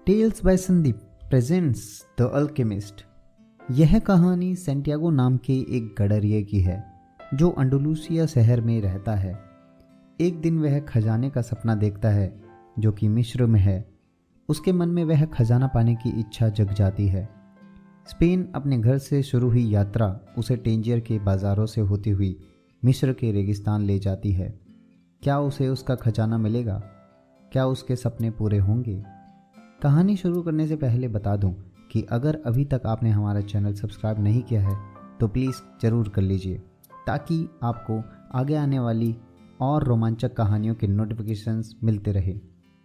Tales by Sandeep presents the alchemist. यह कहानी Santiago नाम के एक गडरिये की है जो अंडलूसिया शहर में रहता है। एक दिन वह खजाने का सपना देखता है जो कि मिस्र में है। उसके मन में वह खजाना पाने की इच्छा जग जाती है। स्पेन अपने घर से शुरू हुई यात्रा उसे टेंजियर के बाज़ारों से होती हुई मिस्र के रेगिस्तान ले जाती है। क्या उसे उसका खजाना मिलेगा? क्या उसके सपने पूरे होंगे? कहानी शुरू करने से पहले बता दूं कि अगर अभी तक आपने हमारा चैनल सब्सक्राइब नहीं किया है तो प्लीज़ ज़रूर कर लीजिए ताकि आपको आगे आने वाली और रोमांचक कहानियों के नोटिफिकेशंस मिलते रहे।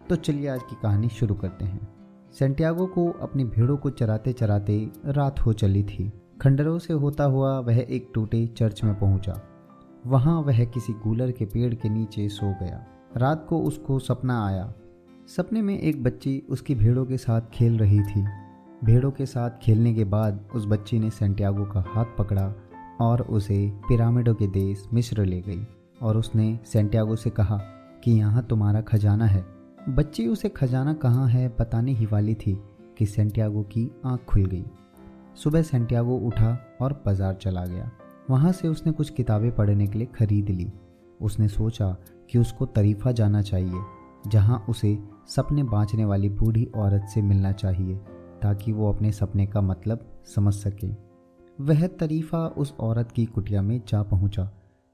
तो चलिए आज की कहानी शुरू करते हैं। सैंटियागो को अपनी भेड़ों को चराते चराते रात हो चली थी। खंडरों से होता हुआ वह एक टूटे चर्च में पहुंचा। वहां वह किसी गूलर के पेड़ के नीचे सो गया। रात को उसको सपना आया। सपने में एक बच्ची उसकी भेड़ों के साथ खेल रही थी। भेड़ों के साथ खेलने के बाद उस बच्ची ने सैंटियागो का हाथ पकड़ा और उसे पिरामिडों के देश मिस्र ले गई और उसने सैंटियागो से कहा कि यहाँ तुम्हारा खजाना है। बच्ची उसे खजाना कहाँ है बताने ही वाली थी कि सैंटियागो की आंख खुल गई। सुबह सैंटियागो उठा और बाजार चला गया। वहाँ से उसने कुछ किताबें पढ़ने के लिए खरीद ली। उसने सोचा कि उसको तरीफा जाना चाहिए जहाँ उसे सपने बाँचने वाली बूढ़ी औरत से मिलना चाहिए ताकि वो अपने सपने का मतलब समझ सके। वह तरीफा उस औरत की कुटिया में जा पहुँचा।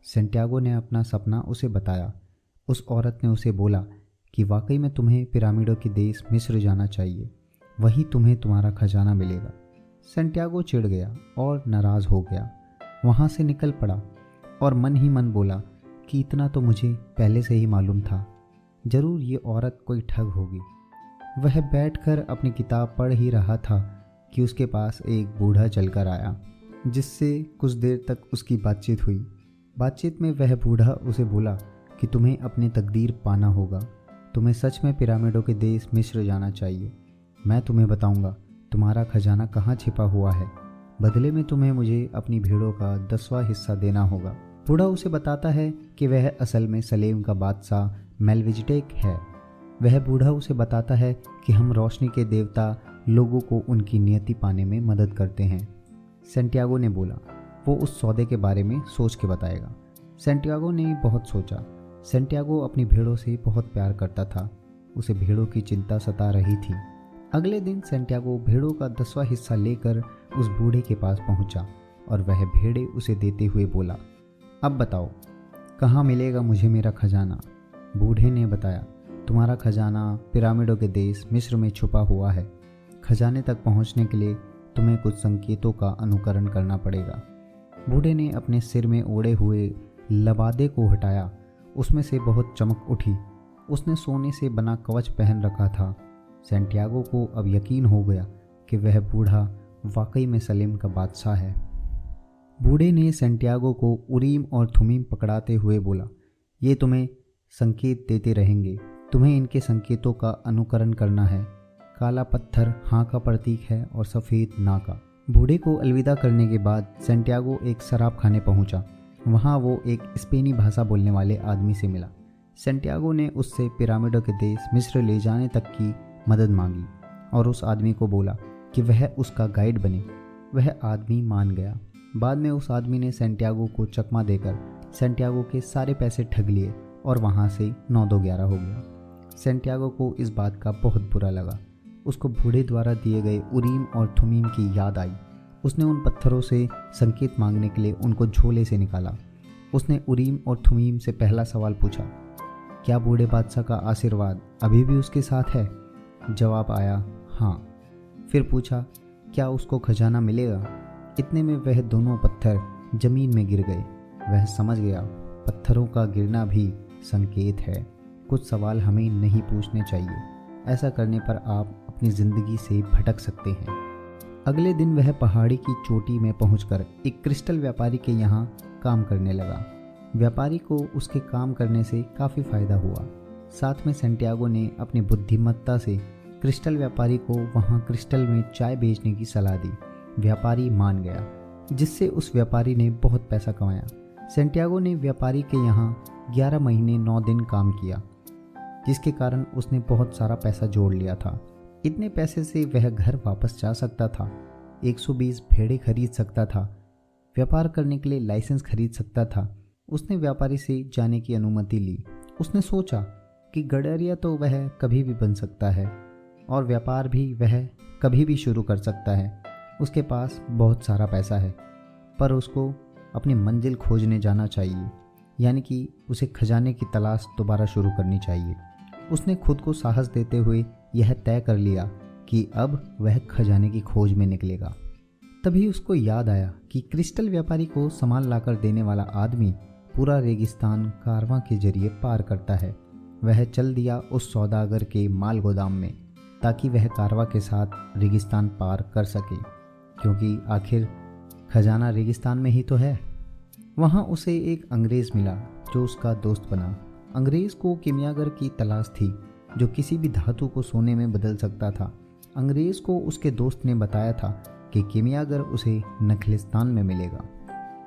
सैंटियागो ने अपना सपना उसे बताया। उस औरत ने उसे बोला कि वाकई में तुम्हें पिरामिडों के देश मिस्र जाना चाहिए, वहीं तुम्हें तुम्हारा खजाना मिलेगा। सैंटियागो चिढ़ गया और नाराज़ हो गया। वहाँ से निकल पड़ा और मन ही मन बोला कि इतना तो मुझे पहले से ही मालूम था, जरूर ये औरत कोई ठग होगी। वह बैठकर अपनी किताब पढ़ ही रहा था कि उसके पास एक बूढ़ा चलकर आया जिससे कुछ देर तक उसकी बातचीत हुई। बातचीत में वह बूढ़ा उसे बोला कि तुम्हें अपनी तकदीर पाना होगा, तुम्हें सच में पिरामिडों के देश मिस्र जाना चाहिए। मैं तुम्हें बताऊंगा तुम्हारा खजाना कहाँ छिपा हुआ है। बदले में तुम्हें मुझे अपनी भेड़ों का 10वां हिस्सा देना होगा। बूढ़ा उसे बताता है कि वह असल में सलेम का बादशाह मेलविजडेक है। वह बूढ़ा उसे बताता है कि हम रोशनी के देवता लोगों को उनकी नियति पाने में मदद करते हैं। सैंटियागो ने बोला वो उस सौदे के बारे में सोच के बताएगा। सैंटियागो ने बहुत सोचा। सैंटियागो अपनी भेड़ों से बहुत प्यार करता था। उसे भेड़ों की चिंता सता रही थी। अगले दिन सैंटियागो भेड़ों का 10वां हिस्सा लेकर उस बूढ़े के पास पहुंचा और वह भेड़े उसे देते हुए बोला, अब बताओ कहाँ मिलेगा मुझे मेरा खजाना। बूढ़े ने बताया, तुम्हारा खजाना पिरामिडों के देश मिस्र में छुपा हुआ है। खजाने तक पहुंचने के लिए तुम्हें कुछ संकेतों का अनुकरण करना पड़ेगा। बूढ़े ने अपने सिर में ओढ़े हुए लबादे को हटाया। उसमें से बहुत चमक उठी। उसने सोने से बना कवच पहन रखा था। सैंटियागो को अब यकीन हो गया कि वह बूढ़ा वाकई में सलेम का बादशाह है। बूढ़े ने सैंटियागो को उरीम और थुमीम पकड़ाते हुए बोला, ये तुम्हें संकेत देते रहेंगे, तुम्हें इनके संकेतों का अनुकरण करना है। काला पत्थर हाँ का प्रतीक है और सफ़ेद ना का। बूढ़े को अलविदा करने के बाद सैंटियागो एक शराब खाने पहुंचा। वहां वो एक स्पेनी भाषा बोलने वाले आदमी से मिला। सैंटियागो ने उससे पिरामिडों के देश मिस्र ले जाने तक की मदद मांगी और उस आदमी को बोला कि वह उसका गाइड बने। वह आदमी मान गया। बाद में उस आदमी ने सैंटियागो को चकमा देकर सैंटियागो के सारे पैसे ठग लिए और वहाँ से 9-2-11 हो गया। सैंटियागो को इस बात का बहुत बुरा लगा। उसको बूढ़े द्वारा दिए गए उरीम और थुमीम की याद आई। उसने उन पत्थरों से संकेत मांगने के लिए उनको झोले से निकाला। उसने उरीम और थुमीम से पहला सवाल पूछा, क्या बूढ़े बादशाह का आशीर्वाद अभी भी उसके साथ है? जवाब आया, हाँ। फिर पूछा, क्या उसको खजाना मिलेगा? इतने में वह दोनों पत्थर जमीन में गिर गए। वह समझ गया पत्थरों का गिरना भी संकेत है। कुछ सवाल हमें नहीं पूछने चाहिए, ऐसा करने पर आप अपनी ज़िंदगी से भटक सकते हैं। अगले दिन वह पहाड़ी की चोटी में पहुंचकर एक क्रिस्टल व्यापारी के यहाँ काम करने लगा। व्यापारी को उसके काम करने से काफ़ी फ़ायदा हुआ। साथ में सैंटियागो ने अपनी बुद्धिमत्ता से क्रिस्टल व्यापारी को वहाँ क्रिस्टल में चाय बेचने की सलाह दी। व्यापारी मान गया, जिससे उस व्यापारी ने बहुत पैसा कमाया। सैंटियागो ने व्यापारी के यहाँ 11 महीने 9 दिन काम किया, जिसके कारण उसने बहुत सारा पैसा जोड़ लिया था। इतने पैसे से वह घर वापस जा सकता था, 120 भेड़ें खरीद सकता था, व्यापार करने के लिए लाइसेंस खरीद सकता था। उसने व्यापारी से जाने की अनुमति ली। उसने सोचा कि गडरिया तो वह कभी भी बन सकता है और व्यापार भी वह कभी भी शुरू कर सकता है। उसके पास बहुत सारा पैसा है, पर उसको अपनी मंजिल खोजने जाना चाहिए, यानी कि उसे खजाने की तलाश दोबारा शुरू करनी चाहिए। उसने खुद को साहस देते हुए यह तय कर लिया कि अब वह खजाने की खोज में निकलेगा। तभी उसको याद आया कि क्रिस्टल व्यापारी को सामान लाकर देने वाला आदमी पूरा रेगिस्तान कारवां के जरिए पार करता है। वह चल दिया उस सौदागर के माल गोदाम में ताकि वह कारवां के साथ रेगिस्तान पार कर सके, क्योंकि आखिर खजाना रेगिस्तान में ही तो है। वहाँ उसे एक अंग्रेज़ मिला जो उसका दोस्त बना। अंग्रेज़ को किमियागर की तलाश थी जो किसी भी धातु को सोने में बदल सकता था। अंग्रेज़ को उसके दोस्त ने बताया था कि किमियागर उसे नखलिस्तान में मिलेगा।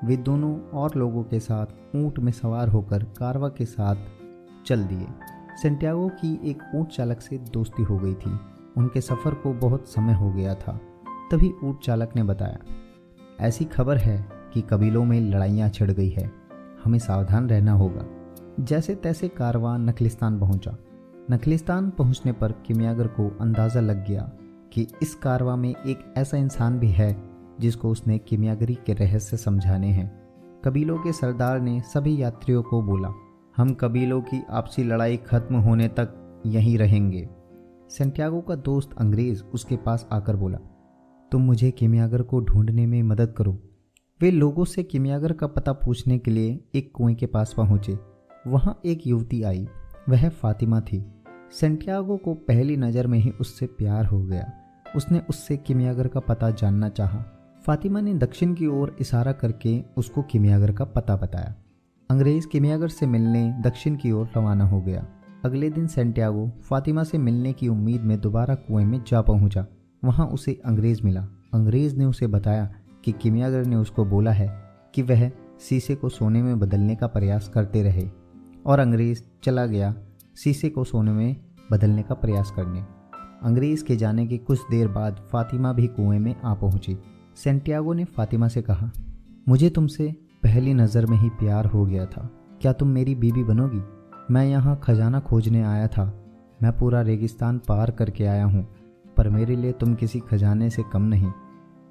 वे दोनों और लोगों के साथ ऊँट में सवार होकर कारवां के साथ चल दिए। सेंटियागो की एक ऊँट चालक से दोस्ती हो गई थी। उनके सफ़र को बहुत समय हो गया था। तभी ऊँट चालक ने बताया, ऐसी खबर है कि कबीलों में लड़ाइयाँ छिड़ गई है, हमें सावधान रहना होगा। जैसे तैसे कारवां नखलिस्तान पहुंचा। नखलिस्तान पहुंचने पर किमियागर को अंदाज़ा लग गया कि इस कारवां में एक ऐसा इंसान भी है जिसको उसने किमियागरी के रहस्य समझाने हैं। कबीलों के सरदार ने सभी यात्रियों को बोला, हम कबीलों की आपसी लड़ाई खत्म होने तक यहीं रहेंगे। सेंटियागो का दोस्त अंग्रेज़ उसके पास आकर बोला, तुम मुझे किमियागर को ढूंढने में मदद करो। वे लोगों से किमियागर का पता पूछने के लिए एक कुएं के पास पहुंचे। वहां एक युवती आई, वह फातिमा थी। सेंटियागो को पहली नज़र में ही उससे प्यार हो गया। उसने उससे किमियागर का पता जानना चाहा। फातिमा ने दक्षिण की ओर इशारा करके उसको किमियागर का पता बताया। अंग्रेज़ किमियागर से मिलने दक्षिण की ओर रवाना हो गया। अगले दिन सेंटियागो फातिमा से मिलने की उम्मीद में दोबारा कुएं में जा पहुंचा। वहां उसे अंग्रेज़ मिला। अंग्रेज़ ने उसे बताया कि किमियागर ने उसको बोला है कि वह शीशे को सोने में बदलने का प्रयास करते रहे, और अंग्रेज़ चला गया शीशे को सोने में बदलने का प्रयास करने। अंग्रेज़ के जाने के कुछ देर बाद फातिमा भी कुएं में आ पहुंची। सेंटियागो ने फातिमा से कहा, मुझे तुमसे पहली नज़र में ही प्यार हो गया था, क्या तुम मेरी बीवी बनोगी? मैं यहाँ खजाना खोजने आया था। मैं पूरा रेगिस्तान पार करके आया हूँ, पर मेरे लिए तुम किसी खजाने से कम नहीं।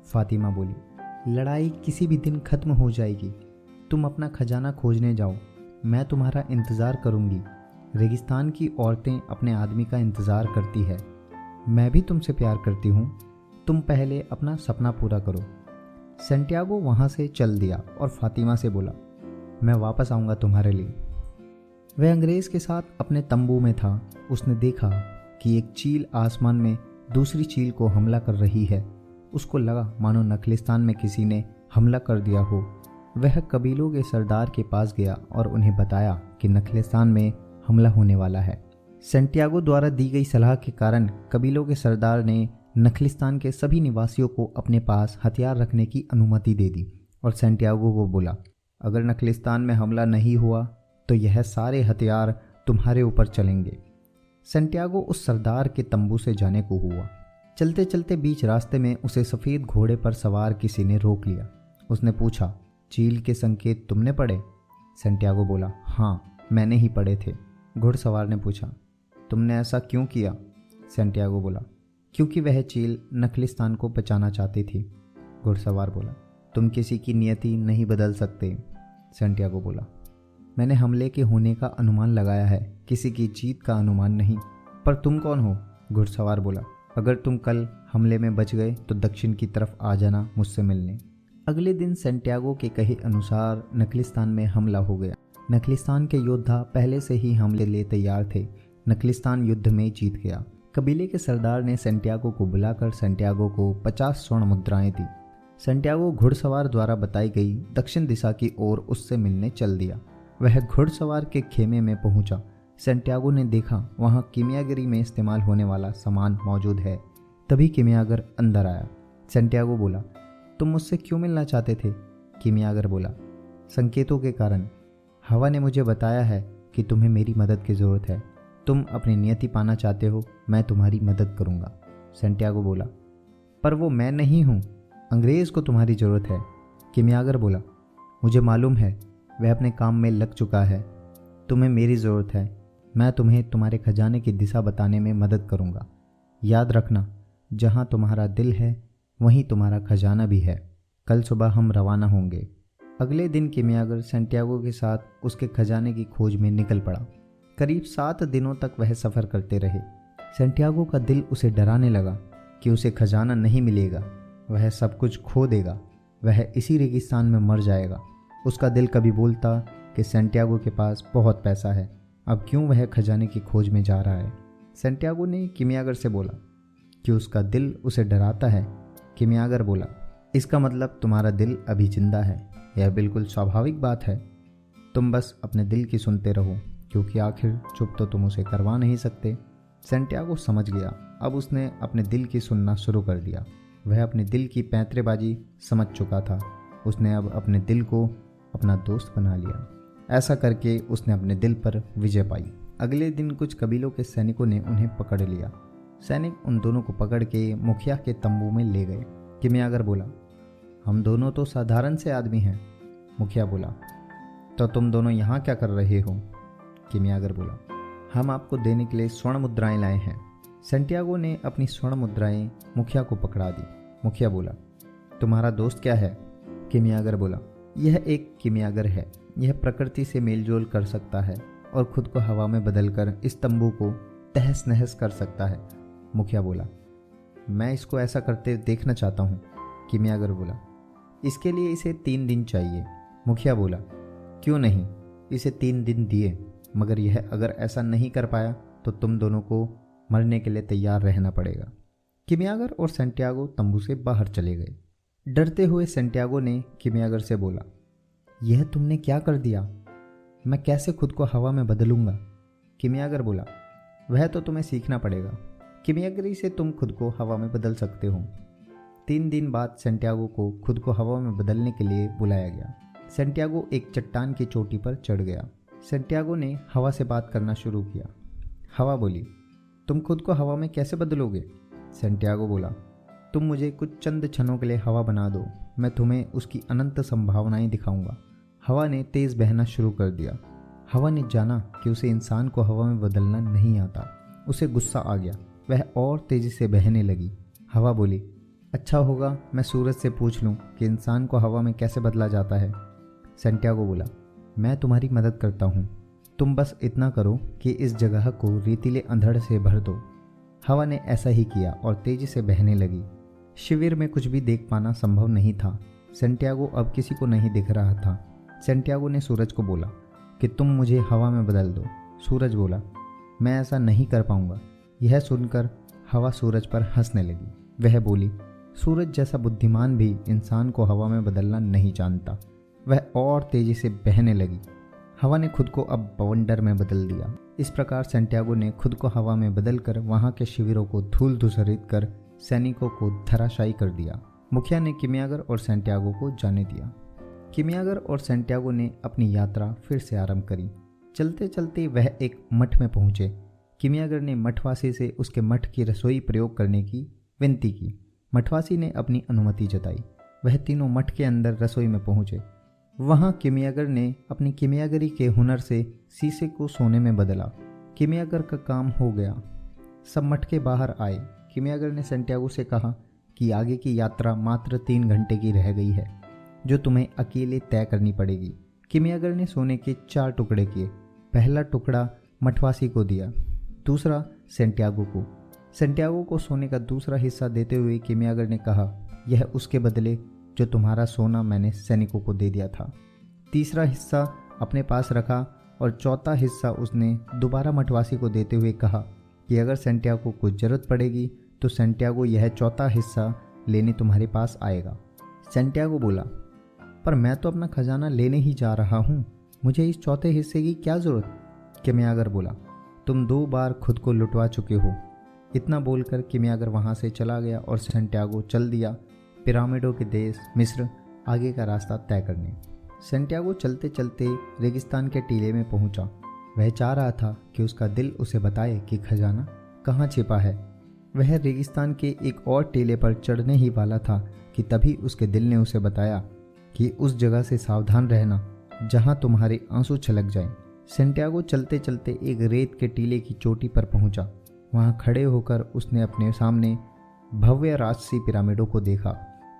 फातिमा बोली, लड़ाई किसी भी दिन खत्म हो जाएगी। तुम अपना खजाना खोजने जाओ, मैं तुम्हारा इंतज़ार करूँगी। रेगिस्तान की औरतें अपने आदमी का इंतज़ार करती है। मैं भी तुमसे प्यार करती हूँ। तुम पहले अपना सपना पूरा करो। सेंटियागो वहाँ से चल दिया और फातिमा से बोला, मैं वापस आऊँगा तुम्हारे लिए। वह अंग्रेज़ के साथ अपने तंबू में था। उसने देखा कि एक चील आसमान में दूसरी चील को हमला कर रही है। उसको लगा मानो नखलिस्तान में किसी ने हमला कर दिया हो। वह कबीलों के सरदार के पास गया और उन्हें बताया कि नखलिस्तान में हमला होने वाला है। सेंटियागो द्वारा दी गई सलाह के कारण कबीलों के सरदार ने नखलिस्तान के सभी निवासियों को अपने पास हथियार रखने की अनुमति दे दी और सेंटियागो को बोला, अगर नखलिस्तान में हमला नहीं हुआ तो यह सारे हथियार तुम्हारे ऊपर चलेंगे। सेंटियागो उस सरदार के तंबू से जाने को हुआ। चलते चलते बीच रास्ते में उसे सफ़ेद घोड़े पर सवार किसी ने रोक लिया। उसने पूछा, चील के संकेत तुमने पढ़े? सेंटियागो बोला, हाँ, मैंने ही पढ़े थे। घुड़सवार ने पूछा, तुमने ऐसा क्यों किया? सेंटियागो बोला, क्योंकि वह चील नखलिस्तान को बचाना चाहती थी। घुड़सवार बोला, तुम किसी की नियति नहीं बदल सकते। सेंटियागो बोला, मैंने हमले के होने का अनुमान लगाया है, किसी की जीत का अनुमान नहीं। पर तुम कौन हो? घुड़सवार बोला, अगर तुम कल हमले में बच गए तो दक्षिण की तरफ आ जाना मुझसे मिलने। अगले दिन सेंटियागो के कहे अनुसार नखलिस्तान में हमला हो गया। नखलिस्तान के योद्धा पहले से ही हमले लिए तैयार थे। नखलिस्तान युद्ध में जीत गया। कबीले के सरदार ने सेंटियागो को बुलाकर सेंटियागो को 50 स्वर्ण मुद्राएं दी। सेंटियागो घुड़सवार द्वारा बताई गई दक्षिण दिशा की ओर उससे मिलने चल दिया। वह घुड़सवार के खेमे में पहुंचा। सेंटियागो ने देखा वहां किमियागरी में इस्तेमाल होने वाला सामान मौजूद है। तभी किमियागर अंदर आया। सेंटियागो बोला, तुम मुझसे क्यों मिलना चाहते थे? किमियागर बोला, संकेतों के कारण। हवा ने मुझे बताया है कि तुम्हें मेरी मदद की ज़रूरत है। तुम अपनी नियति पाना चाहते हो, मैं तुम्हारी मदद करूंगा। सेंटियागो बोला, पर वो मैं नहीं हूँ, अंग्रेज़ को तुम्हारी ज़रूरत है। किमियागर बोला, मुझे मालूम है, वह अपने काम में लग चुका है। तुम्हें मेरी ज़रूरत है। मैं तुम्हें तुम्हारे खजाने की दिशा बताने में मदद करूँगा। याद रखना, जहाँ तुम्हारा दिल है वहीं तुम्हारा खजाना भी है। कल सुबह हम रवाना होंगे। अगले दिन किमियागर सेंटियागो के साथ उसके खजाने की खोज में निकल पड़ा। करीब 7 दिनों तक वह सफ़र करते रहे। सेंटियागो का दिल उसे डराने लगा कि उसे खजाना नहीं मिलेगा, वह सब कुछ खो देगा, वह इसी रेगिस्तान में मर जाएगा। उसका दिल कभी बोलता कि सेंटियागो के पास बहुत पैसा है, अब क्यों वह खजाने की खोज में जा रहा है। सेंटियागो ने किमियागर से बोला कि उसका दिल उसे डराता है। किमियागर बोला, इसका मतलब तुम्हारा दिल अभी जिंदा है। यह बिल्कुल स्वाभाविक बात है। तुम बस अपने दिल की सुनते रहो, क्योंकि आखिर चुप तो तुम उसे करवा नहीं सकते। सेंटियागो समझ गया। अब उसने अपने दिल की सुनना शुरू कर दिया। वह अपने दिल की पैंतरेबाजी समझ चुका था। उसने अब अपने दिल को अपना दोस्त बना लिया। ऐसा करके उसने अपने दिल पर विजय पाई। अगले दिन कुछ कबीलों के सैनिकों ने उन्हें पकड़ लिया। सैनिक उन दोनों को पकड़ के मुखिया के तंबू में ले गए। किमियागर बोला, हम दोनों तो साधारण से आदमी हैं। मुखिया बोला, तो तुम दोनों यहाँ क्या कर रहे हो? किमियागर बोला, हम आपको देने के लिए स्वर्ण मुद्राएं लाए हैं। सेंटियागो ने अपनी स्वर्ण मुद्राएं मुखिया को पकड़ा दी। मुखिया बोला, तुम्हारा दोस्त क्या है? किमियागर बोला, यह एक किमियागर है। यह प्रकृति से मेलजोल कर सकता है और खुद को हवा में बदलकर इस तंबू को तहस नहस कर सकता है। मुखिया बोला, मैं इसको ऐसा करते देखना चाहता हूँ। किमियागर बोला, इसके लिए इसे 3 दिन चाहिए। मुखिया बोला, क्यों नहीं, इसे 3 दिन दिए, मगर यह अगर ऐसा नहीं कर पाया तो तुम दोनों को मरने के लिए तैयार रहना पड़ेगा। किमियागर और सेंटियागो तंबू से बाहर चले गए। डरते हुए सेंटियागो ने किमियागर से बोला, यह तुमने क्या कर दिया? मैं कैसे खुद को हवा में बदलूंगा? किमियागर बोला, वह तो तुम्हें सीखना पड़ेगा। किमियागरी से तुम खुद को हवा में बदल सकते हो। 3 दिन बाद सेंटियागो को खुद को हवा में बदलने के लिए बुलाया गया। सेंटियागो एक चट्टान की चोटी पर चढ़ गया। सेंटियागो ने हवा से बात करना शुरू किया। हवा बोली, तुम खुद को हवा में कैसे बदलोगे? सेंटियागो बोला, तुम मुझे कुछ चंद क्षणों के लिए हवा बना दो, मैं तुम्हें उसकी अनंत संभावनाएं दिखाऊंगा। हवा ने तेज बहना शुरू कर दिया। हवा ने जाना कि उसे इंसान को हवा में बदलना नहीं आता। उसे गुस्सा आ गया। वह और तेजी से बहने लगी। हवा बोली, अच्छा होगा मैं सूरज से पूछ लूं कि इंसान को हवा में कैसे बदला जाता है। सेंटियागो बोला, मैं तुम्हारी मदद करता हूँ, तुम बस इतना करो कि इस जगह को रेतीले अंधड़ से भर दो। हवा ने ऐसा ही किया और तेजी से बहने लगी। शिविर में कुछ भी देख पाना संभव नहीं था। सेंटियागो अब किसी को नहीं दिख रहा था। सेंटियागो ने सूरज को बोला कि तुम मुझे हवा में बदल दो। सूरज बोला, मैं ऐसा नहीं कर पाऊंगा। यह सुनकर हवा सूरज पर हंसने लगी। वह बोली, सूरज जैसा बुद्धिमान भी इंसान को हवा में बदलना नहीं जानता। वह और तेजी से बहने लगी। हवा ने खुद को अब बवंडर में बदल दिया। इस प्रकार सेंटियागो ने खुद को हवा में बदलकर वहां के शिविरों को धूल धूसरित कर सैनिकों को धराशायी कर दिया। मुखिया ने किमियागर और सेंटियागो को जाने दिया। किमियागर और सेंटियागो ने अपनी यात्रा फिर से आरंभ करी। चलते चलते वह एक मठ में पहुंचे। किमियागर ने मठवासी से उसके मठ की रसोई प्रयोग करने की विनती की। मठवासी ने अपनी अनुमति जताई। वह तीनों मठ के अंदर रसोई में पहुंचे। वहां किमियागर ने अपनी किमियागरी के हुनर से शीशे को सोने में बदला। किमियागर का काम हो गया। सब मठ के बाहर आए। किमियागर ने सेंटियागो से कहा कि आगे की यात्रा मात्र 3 घंटे की रह गई है, जो तुम्हें अकेले तय करनी पड़ेगी। किमियागर ने सोने के 4 टुकड़े किए। पहला टुकड़ा मठवासी को दिया, दूसरा सेंटियागो को। सेंटियागो को सोने का दूसरा हिस्सा देते हुए किमियागर ने कहा, यह उसके बदले जो तुम्हारा सोना मैंने सैनिकों को दे दिया था। तीसरा हिस्सा अपने पास रखा और चौथा हिस्सा उसने दोबारा मठवासी को देते हुए कहा कि अगर सेंटियागो को जरूरत पड़ेगी तो सेंटियागो यह चौथा हिस्सा लेने तुम्हारे पास आएगा। सेंटियागो बोला, पर मैं तो अपना खजाना लेने ही जा रहा हूँ, मुझे इस चौथे हिस्से की क्या जरूरत? किमियागर बोला, तुम 2 बार खुद को लुटवा चुके हो। इतना बोलकर किमियागर वहाँ से चला गया और सेंटियागो चल दिया पिरामिडों के देश मिस्र आगे का रास्ता तय करने। सेंटियागो चलते चलते रेगिस्तान के टीले में पहुंचा। वह चाह रहा था कि उसका दिल उसे बताए कि खजाना कहाँ छिपा है। वह रेगिस्तान के एक और टीले पर चढ़ने ही वाला था कि तभी उसके दिल ने उसे बताया कि उस जगह से सावधान रहना जहां तुम्हारे आंसू छलक जाएं। सैंटियागो चलते चलते एक रेत के टीले की चोटी पर पहुंचा। वहां खड़े होकर उसने अपने सामने भव्य राजसी पिरामिडों को देखा।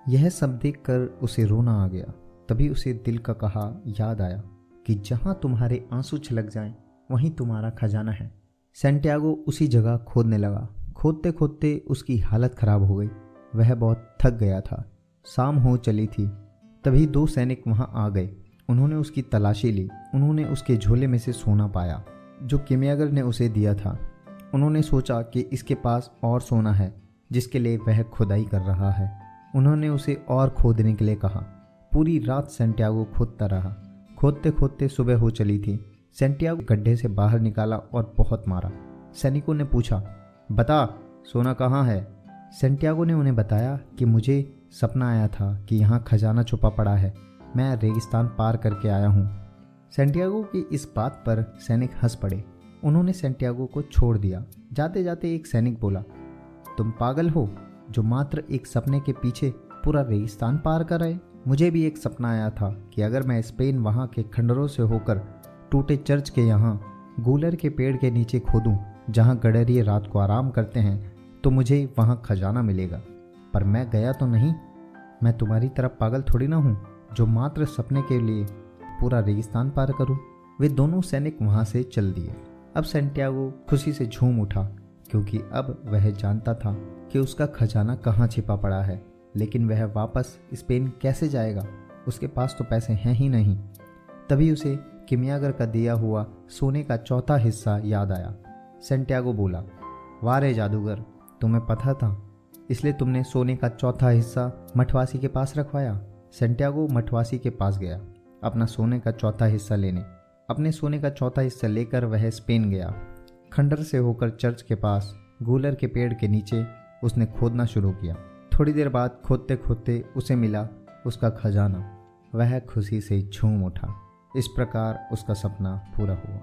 यह सब देखकर उसे रोना आ गया। तभी उसे दिल का कहा याद आया कि जहां तुम्हारे आंसू छलक जाएं वहीं तुम्हारा खजाना है। सैंटियागो उसी जगह खोदने लगा। खोदते खोदते उसकी हालत खराब हो गई। वह बहुत थक गया था। शाम हो चली थी। तभी 2 सैनिक वहां आ गए। उन्होंने उसकी तलाशी ली। उन्होंने उसके झोले में से सोना पाया जो किमियागर ने उसे दिया था। उन्होंने सोचा कि इसके पास और सोना है जिसके लिए वह खुदाई कर रहा है। उन्होंने उसे और खोदने के लिए कहा। पूरी रात सैंटियागो खोदता रहा। खोदते खोदते सुबह हो चली थी। सैंटियागो गड्ढे से बाहर निकाला और बहुत मारा। सैनिकों ने पूछा, बता सोना कहाँ है? सैंटियागो ने उन्हें बताया कि मुझे सपना आया था कि यहाँ खजाना छुपा पड़ा है। मैं रेगिस्तान पार करके आया हूँ। सैंटियागो की इस बात पर सैनिक हंस पड़े। उन्होंने सैंटियागो को छोड़ दिया। जाते जाते एक सैनिक बोला, तुम पागल हो जो मात्र एक सपने के पीछे पूरा रेगिस्तान पार कर आए। मुझे भी एक सपना आया था कि अगर मैं स्पेन वहाँ के खंडरों से होकर टूटे चर्च के यहाँ गूलर के पेड़ के नीचे खोदूं जहाँ गडरिये रात को आराम करते हैं तो मुझे वहाँ खजाना मिलेगा। पर मैं गया तो नहीं। मैं तुम्हारी तरह पागल थोड़ी ना हूँ जो मात्र सपने के लिए पूरा रेगिस्तान पार करूँ। वे दोनों सैनिक वहाँ से चल दिए। अब सैंटियागो खुशी से झूम उठा क्योंकि अब वह जानता था कि उसका खजाना कहाँ छिपा पड़ा है। लेकिन वह वापस स्पेन कैसे जाएगा? उसके पास तो पैसे हैं ही नहीं। तभी उसे किमियागर का दिया हुआ सोने का चौथा हिस्सा याद आया। सैंटियागो बोला, वाह रे जादूगर, तुम्हें पता था इसलिए तुमने सोने का चौथा हिस्सा मठवासी के पास रखवाया। सैंटियागो मठवासी के पास गया अपना सोने का चौथा हिस्सा लेने। अपने सोने का चौथा हिस्सा लेकर वह स्पेन गया। खंडर से होकर चर्च के पास गूलर के पेड़ के नीचे उसने खोदना शुरू किया। थोड़ी देर बाद खोदते खोदते उसे मिला उसका खजाना। वह खुशी से झूम उठा। इस प्रकार उसका सपना पूरा हुआ।